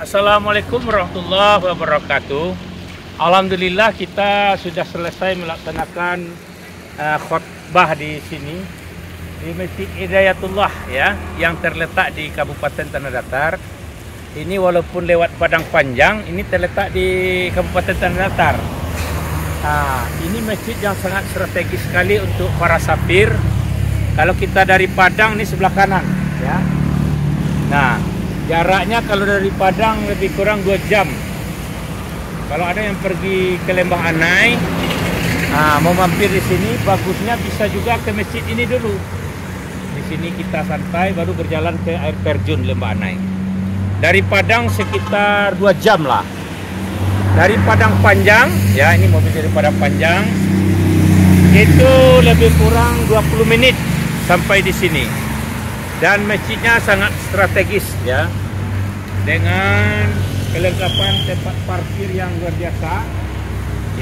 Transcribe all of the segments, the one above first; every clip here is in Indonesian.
Assalamualaikum warahmatullahi wabarakatuh. Alhamdulillah kita sudah selesai melaksanakan khutbah di sini di Masjid Hidayatullah ya, yang terletak di Kabupaten Tanah Datar. Ini walaupun lewat Padang Panjang, ini terletak di Kabupaten Tanah Datar. Ini masjid yang sangat strategis sekali untuk para safir. Kalau kita dari Padang ini sebelah kanan ya. Nah, jaraknya kalau dari Padang lebih kurang 2 jam. Kalau ada yang pergi ke Lembah Anai, mau mampir di sini, bagusnya bisa juga ke masjid ini dulu. Di sini kita santai, baru berjalan ke air terjun Lembah Anai. Dari Padang sekitar 2 jam lah. Dari Padang Panjang, ya ini mobil dari Padang Panjang, itu lebih kurang 20 menit sampai di sini. Dan masjidnya sangat strategis ya, dengan kelengkapan tempat parkir yang luar biasa.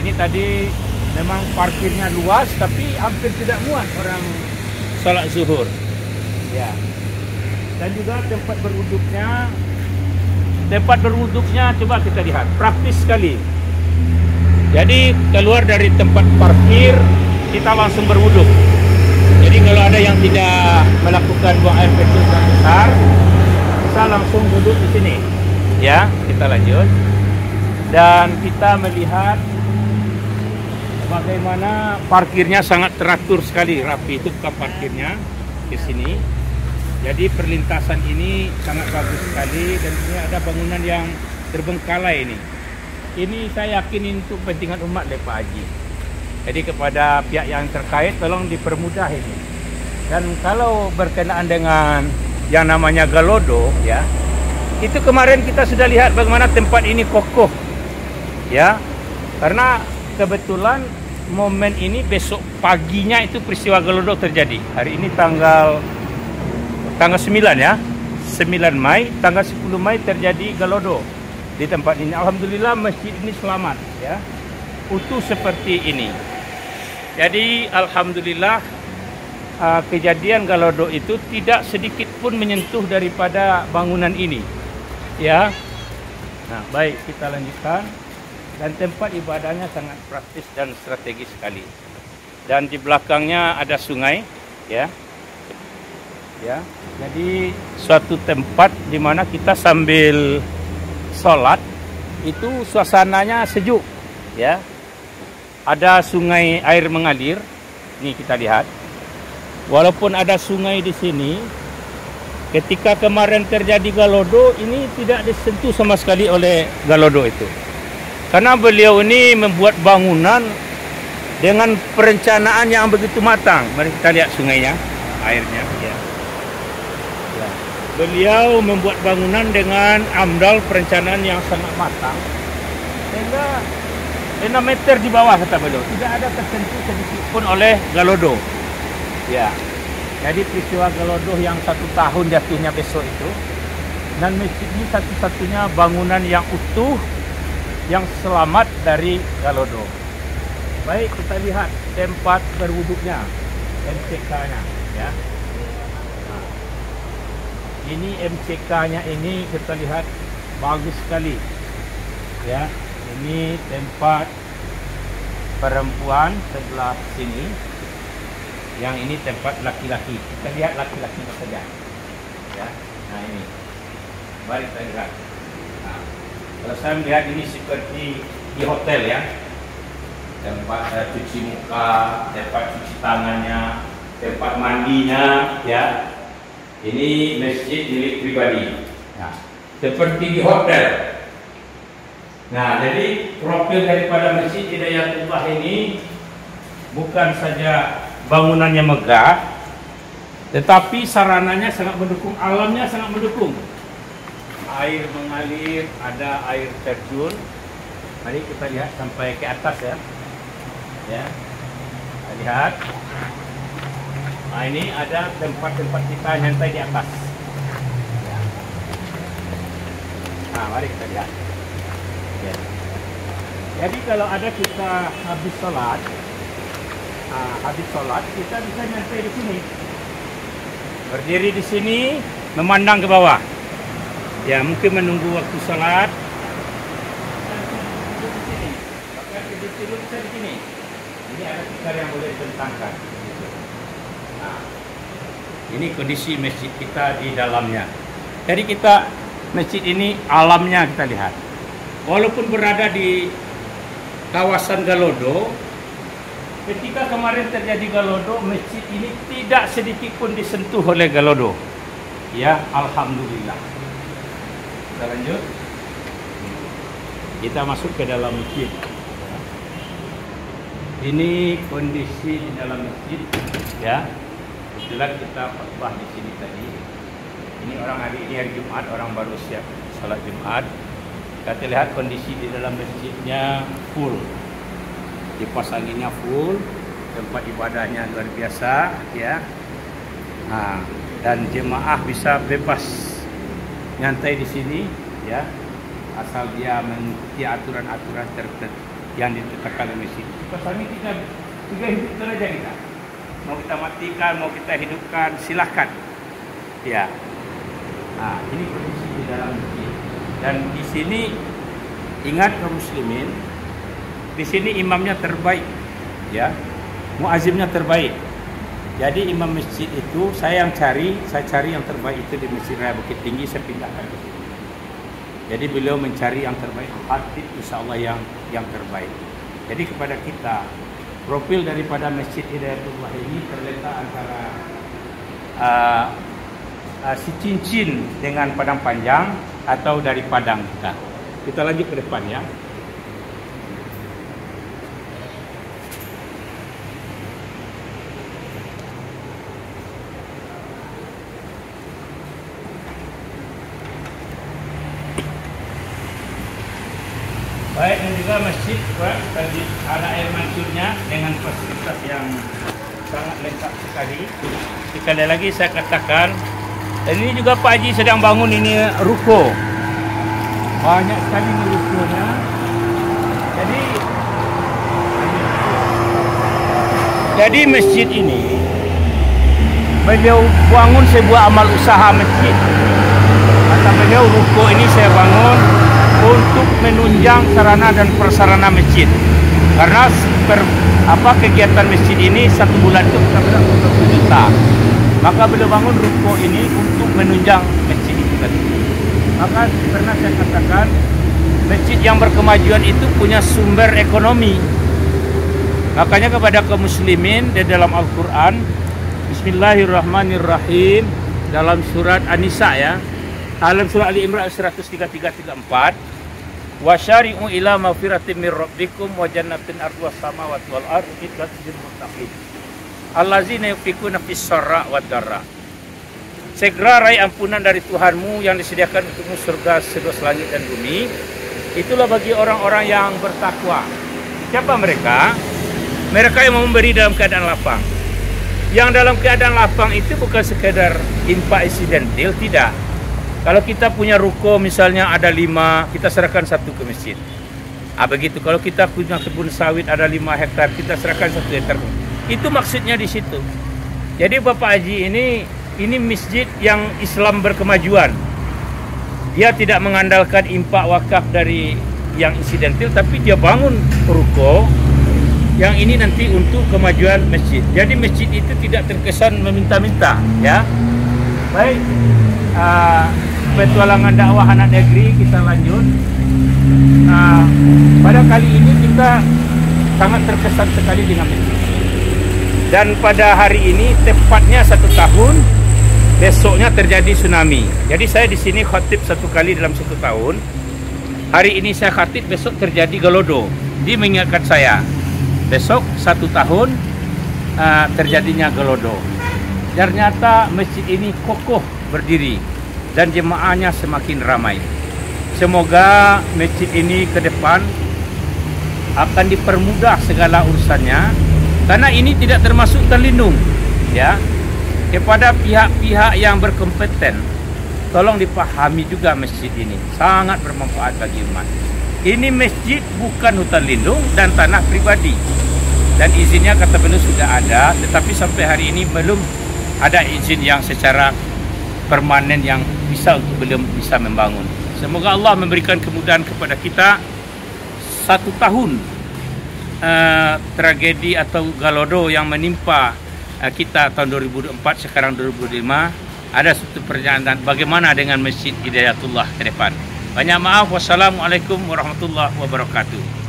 Ini tadi memang parkirnya luas, tapi hampir tidak muat orang sholat zuhur ya. Dan juga tempat berwuduknya coba kita lihat, praktis sekali. Jadi keluar dari tempat parkir kita langsung berwuduk. Jadi kalau ada yang tidak melakukan buang air kecil dan besar, bisa langsung duduk di sini. Ya, kita lanjut. Dan kita melihat bagaimana parkirnya sangat teratur sekali, rapi. Itu bukan parkirnya di sini. Jadi perlintasan ini sangat bagus sekali, dan ini ada bangunan yang terbengkalai ini. Ini saya yakin ini untuk kepentingan umat deh Pak Haji. Jadi kepada pihak yang terkait tolong dipermudah ini. Dan kalau berkenaan dengan yang namanya Galodo ya, itu kemarin kita sudah lihat bagaimana tempat ini kokoh ya. Karena kebetulan momen ini besok paginya itu peristiwa Galodo terjadi. Hari ini tanggal 9 ya, 9 Mei, tanggal 10 Mei terjadi Galodo di tempat ini. Alhamdulillah masjid ini selamat ya, utuh seperti ini. Jadi alhamdulillah kejadian Galodo itu tidak sedikit pun menyentuh daripada bangunan ini ya. Nah, baik, kita lanjutkan. Dan tempat ibadahnya sangat praktis dan strategis sekali. Dan di belakangnya ada sungai ya. Ya. Jadi suatu tempat di mana kita sambil sholat itu suasananya sejuk ya. Ada sungai, air mengalir. Ini kita lihat. Walaupun ada sungai di sini, ketika kemarin terjadi Galodo, ini tidak disentuh sama sekali oleh Galodo itu. Karena beliau ini membuat bangunan dengan perencanaan yang begitu matang. Mari kita lihat sungainya, airnya. Ya. Ya. Beliau membuat bangunan dengan amdal perencanaan yang sangat matang. Sehingga 6 meter di bawah kata beliau, tidak ada tersentuh sedikit pun oleh Galodo. Ya, jadi peristiwa Galodo yang 1 tahun jatuhnya besok itu, dan masjid ini satu-satunya bangunan yang utuh yang selamat dari Galodo. Baik, kita lihat tempat berwuduknya, MCK-nya ya. Nah, ini MCK-nya ini kita lihat bagus sekali ya. Ini tempat perempuan sebelah sini. Yang ini tempat laki-laki. Kita lihat laki-laki saja. Ya. Nah ini. Mari kita lihat. Nah, kalau saya melihat ini seperti di hotel ya. Tempat cuci muka, tempat cuci tangannya, tempat mandinya ya. Ini masjid milik pribadi. Nah, seperti di hotel. Nah, jadi profil daripada Masjid Hidayatullah ini bukan saja bangunannya megah, tetapi sarananya sangat mendukung, alamnya sangat mendukung. Air mengalir, ada air terjun. Mari kita lihat sampai ke atas ya. Ya, kita lihat. Nah, ini ada tempat-tempat kita nyantai di atas. Ya. Nah, mari kita lihat. Ya. Jadi kalau ada kita habis sholat kita bisa nyantai di sini, berdiri di sini, memandang ke bawah. Ya, mungkin menunggu waktu salat. Ini ada tikar yang boleh dibentangkan. Nah, ini kondisi masjid kita di dalamnya. Jadi masjid ini alamnya kita lihat. Walaupun berada di kawasan Galodo, ketika kemarin terjadi Galodo, masjid ini tidak sedikit pun disentuh oleh Galodo. Ya, alhamdulillah. Kita lanjut. Kita masuk ke dalam masjid. Ini kondisi di dalam masjid, ya. Kebetulan kita khutbah di sini tadi. Ini hari Jumat, orang baru siap salat Jumat. Kita lihat kondisi di dalam masjidnya full. Kipas anginnya full, tempat ibadahnya luar biasa, ya. Nah, dan jemaah bisa bebas nyantai di sini, ya. Asal dia mengikuti aturan-aturan tertentu yang ditetapkan oleh masjid. Kipas angin tiga hidup saja kita. Mau kita matikan, mau kita hidupkan, silahkan. Ya. Nah, ini kondisi di dalam masjid. Dan di sini ingat kaum muslimin, di sini imamnya terbaik, ya. Muazzinnya terbaik. Jadi imam masjid itu saya cari yang terbaik itu di Masjid Raya Bukit Tinggi, saya pindahkan ke sini. Jadi beliau mencari yang terbaik, khatib insyaallah yang terbaik. Jadi kepada kita, profil daripada Masjid Hidayatullah ini terletak antara si cincin dengan Padang Panjang atau dari Padang kita. Kita lanjut ke depan, ya. Baik, dan juga masjid tadi ada air mancurnya dengan fasilitas yang sangat lengkap sekali. Sekali lagi saya katakan, dan ini juga Pak Haji sedang bangun ini ruko. Banyak sekali rukonya. Jadi masjid ini beliau bangun sebuah amal usaha masjid. Kata beliau, ruko ini saya bangun untuk menunjang sarana dan prasarana masjid. Karena kegiatan masjid ini satu bulan itu kita berapa 1 juta. Maka beliau bangun ruko ini untuk menunjang masjid itu tadi. Maka pernah saya katakan, masjid yang berkemajuan itu punya sumber ekonomi. Makanya kepada kaum muslimin di dalam Al-Quran, Bismillahirrahmanirrahim, dalam surat An-Nisa, ya. Dalam surah Ali Imran 133-34, wasyari'u ila maghfiratin min rabbikum wa jannatin arduha samawati wal ardu uiddat lil muttaqin allazina yunfiquna fis sarra wad dharra. Segera raih ampunan dari Tuhanmu yang disediakan untukmu surga seluas langit dan bumi. Itulah bagi orang-orang yang bertakwa. Siapa mereka? Mereka yang memberi dalam keadaan lapang. Yang dalam keadaan lapang itu bukan sekedar infak insidental, tidak. Kalau kita punya ruko misalnya ada 5, kita serahkan 1 ke masjid. Begitu. Kalau kita punya kebun sawit ada 5 hektar, kita serahkan 1 hektar. Itu maksudnya di situ. Jadi Bapak Haji ini masjid yang Islam berkemajuan. Dia tidak mengandalkan infak wakaf dari yang insidental, tapi dia bangun ruko yang ini nanti untuk kemajuan masjid. Jadi masjid itu tidak terkesan meminta-minta, ya. Baik. Petualangan dakwah anak negeri kita lanjut. Nah, pada kali ini kita sangat terkesan sekali dengan masjid. Dan pada hari ini tepatnya 1 tahun, besoknya terjadi tsunami. Jadi saya di sini khatib 1 kali dalam 1 tahun. Hari ini saya khatib, besok terjadi Galodo. Dia mengingatkan saya, besok 1 tahun terjadinya Galodo. Ternyata masjid ini kokoh berdiri dan jemaahnya semakin ramai. Semoga masjid ini ke depan akan dipermudah segala urusannya, karena ini tidak termasuk terlindung, ya. Kepada pihak-pihak yang berkompeten, tolong dipahami juga masjid ini sangat bermanfaat bagi umat. Ini masjid bukan hutan lindung dan tanah pribadi, dan izinnya kata beliau sudah ada, tetapi sampai hari ini belum ada izin yang secara permanen yang bisa untuk beliau bisa membangun. Semoga Allah memberikan kemudahan kepada kita. 1 tahun tragedi atau galodo yang menimpa kita tahun 2004, sekarang 2005, ada satu pertanyaan, bagaimana dengan Masjid Hidayatullah ke depan? Banyak maaf. Wassalamualaikum warahmatullahi wabarakatuh.